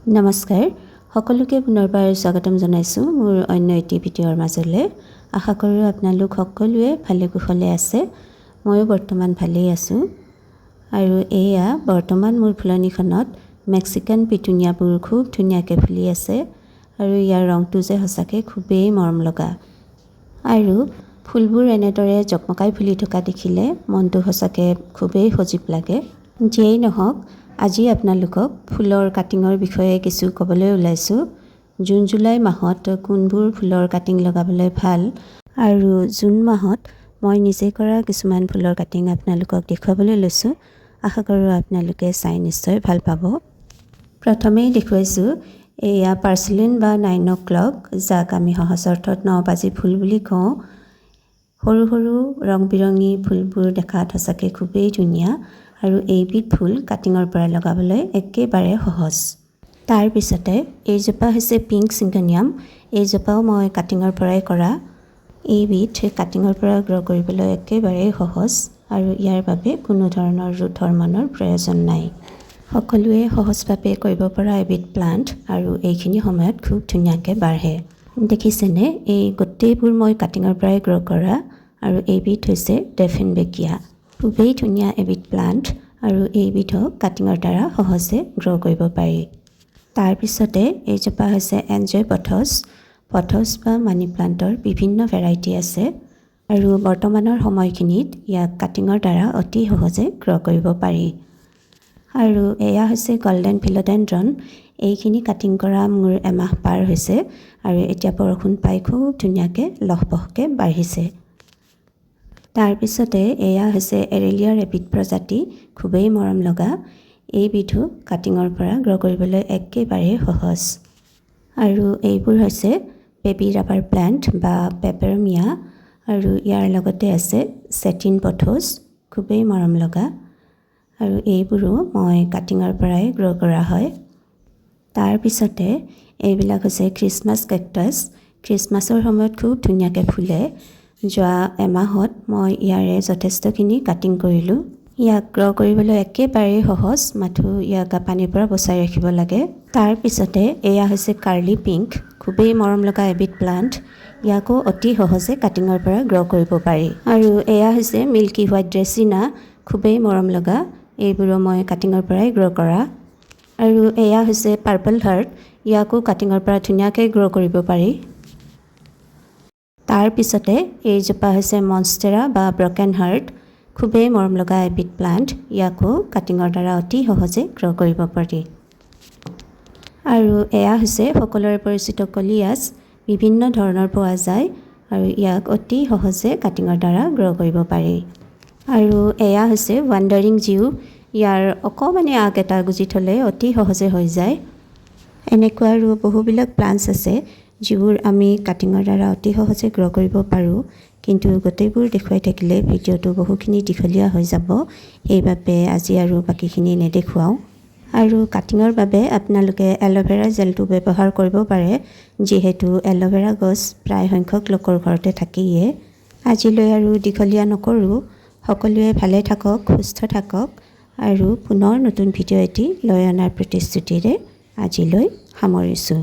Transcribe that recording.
নমস্কাৰ সকলোকে পুনৰবাৰ স্বাগতম জনাইছোঁ মোৰ অন্য এটি ভিডিঅ'ৰ মাজলৈ। আশা কৰোঁ আপোনালোক সকলোৱে ভালে কুশলে আছে। ময়ো বৰ্তমান ভালেই আছোঁ। আৰু এয়া বৰ্তমান মোৰ ফুলনিখনত মেক্সিকান পিটুনিয়াবোৰ খুব ধুনীয়াকৈ ফুলি আছে আৰু ইয়াৰ ৰংটো যে সঁচাকৈ খুবেই মৰম লগা। আৰু ফুলবোৰ এনেদৰে জকমকাই ফুলি থকা দেখিলে মনটো সঁচাকৈ খুবেই সজীৱ লাগে। যিয়েই নহওক, আজি আপোনালোকক ফুলৰ কাটিঙৰ বিষয়ে কিছু ক'বলৈ ওলাইছোঁ। জুন জুলাই মাহত কোনবোৰ ফুলৰ কাটিং লগাবলৈ ভাল আৰু জুন মাহত মই নিজে কৰা কিছুমান ফুলৰ কাটিং আপোনালোকক দেখুৱাবলৈ লৈছোঁ। আশা কৰোঁ আপোনালোকে চাই নিশ্চয় ভাল পাব। প্ৰথমেই দেখুৱাইছোঁ এয়া পাৰ্চেলিন বা 9 o'clock, যাক আমি সহজ অৰ্থত 9 বাজি ফুল বুলি কওঁ। সৰু সৰু ৰং বিৰঙী ফুলবোৰ দেখাত সঁচাকৈ খুবেই ধুনীয়া আৰু এইবিধ ফুল কাটিঙৰ পৰা লগাবলৈ একেবাৰে সহজ। তাৰ পিছতে এইজোপা হৈছে পিংক চিংগনিয়াম। এইজোপাও মই কাটিঙৰ পৰাই কৰা। এইবিধ কাটিঙৰ পৰা গ্ৰ' কৰিবলৈ একেবাৰেই সহজ আৰু ইয়াৰ বাবে কোনো ধৰণৰ ৰুট হৰমনৰ প্ৰয়োজন নাই। সকলোৱে সহজভাৱে কৰিব পৰা এবিধ প্লাণ্ট আৰু এইখিনি সময়ত খুব ধুনীয়াকৈ বাঢ়ে। দেখিছেনে, এই গোটেইবোৰ মই কাটিঙৰ পৰাই গ্ৰ' কৰা আৰু এইবিধ হৈছে ডেফিনবেকিয়া। খুবেই ধুনীয়া এবিধ প্লাণ্ট আৰু এইবিধক কাটিঙৰ দ্বাৰা সহজে গ্ৰ' কৰিব পাৰি। তাৰপিছতে এইজোপা হৈছে এনজয় পথছ। পথছ বা মানি প্লাণ্টৰ বিভিন্ন ভেৰাইটি আছে আৰু বৰ্তমানৰ সময়খিনিত ইয়াক কাটিঙৰ দ্বাৰা অতি সহজে গ্ৰ' কৰিব পাৰি। আৰু এয়া হৈছে গল্ডেন ফিলডেণ্ড্ৰন। এইখিনি কাটিং কৰা মোৰ এমাহ পাৰ হৈছে আৰু এতিয়া বৰষুণ পাই খুব ধুনীয়াকৈ লহপহকৈ বাঢ়িছে। তাৰপিছতে এয়া হৈছে এৰেলিয়াৰ এবিধ প্ৰজাতি, খুবেই মৰম লগা। এইবিধো কাটিঙৰ পৰা গ্ৰ' কৰিবলৈ একেবাৰে সহজ। আৰু এইবোৰ হৈছে বেবী ৰাবাৰ প্লাণ্ট বা পেপাৰমিয়া আৰু ইয়াৰ লগতে আছে চেটিন পথছ, খুবেই মৰম লগা আৰু এইবোৰো মই কাটিঙৰ পৰাই গ্ৰ' কৰা হয়। তাৰপিছতে এইবিলাক হৈছে খ্ৰীষ্টমাছ কেকটাছ। খ্ৰীষ্টমাছৰ সময়ত খুব ধুনীয়াকৈ ফুলে। যোৱা এমাহত মই ইয়াৰে যথেষ্টখিনি কাটিং কৰিলোঁ। ইয়াক গ্ৰ' কৰিবলৈ একেবাৰেই সহজ, মাথো ইয়াক পানীৰ পৰা বচাই ৰাখিব লাগে। তাৰপিছতে এয়া হৈছে কাৰ্লি পিংক, খুবেই মৰম লগা এবিধ প্লাণ্ট। ইয়াকো অতি সহজে কাটিঙৰ পৰা গ্ৰ' কৰিব পাৰি। আৰু এয়া হৈছে মিল্কি হোৱাইট ড্ৰেচিনা, খুবেই মৰম লগা। এইবোৰো মই কাটিঙৰ পৰাই গ্ৰ' কৰা। আৰু এয়া হৈছে পাৰ্পল হাৰ্ট। ইয়াকো কাটিঙৰ পৰা ধুনীয়াকৈ গ্ৰ' কৰিব পাৰি। তাৰপিছতে এইজোপা হৈছে মনষ্টেৰা বা ব্ৰকেন হাৰ্ট, খুবেই মৰম লগা এবিধ প্লাণ্ট। ইয়াকো কাটিঙৰ দ্বাৰা অতি সহজে গ্ৰ' কৰিব পাৰি। আৰু এয়া হৈছে সকলোৰে পৰিচিত কলিয়াছ। বিভিন্ন ধৰণৰ পোৱা যায় আৰু ইয়াক অতি সহজে কাটিঙৰ দ্বাৰা গ্ৰ' কৰিব পাৰি। আৰু এয়া হৈছে ৱাণ্ডাৰিং জিউ। ইয়াৰ অকণমানি আগ এটা গুজি থ'লে অতি সহজে হৈ যায়। এনেকুৱা আৰু বহুবিলাক প্লাণ্টছ আছে যিবোৰ আমি কাটিঙৰ দ্বাৰা অতি সহজে গ্ৰ' কৰিব পাৰোঁ, কিন্তু গোটেইবোৰ দেখুৱাই থাকিলে ভিডিঅ'টো বহুখিনি দীঘলীয়া হৈ যাব। সেইবাবে আজি আৰু বাকীখিনি নেদেখুৱাওঁ। আৰু কাটিঙৰ বাবে আপোনালোকে এল'ভেৰা জেলটো ব্যৱহাৰ কৰিব পাৰে, যিহেতু এল'ভেৰা গছ প্ৰায় সংখ্যক লোকৰ ঘৰতে থাকেয়ে। আজিলৈ আৰু দীঘলীয়া নকৰোঁ। সকলোৱে ভালে থাকক, সুস্থ থাকক আৰু পুনৰ নতুন ভিডিঅ' এটি লৈ অনাৰ প্ৰতিশ্ৰুতিৰে আজিলৈ সামৰিছোঁ।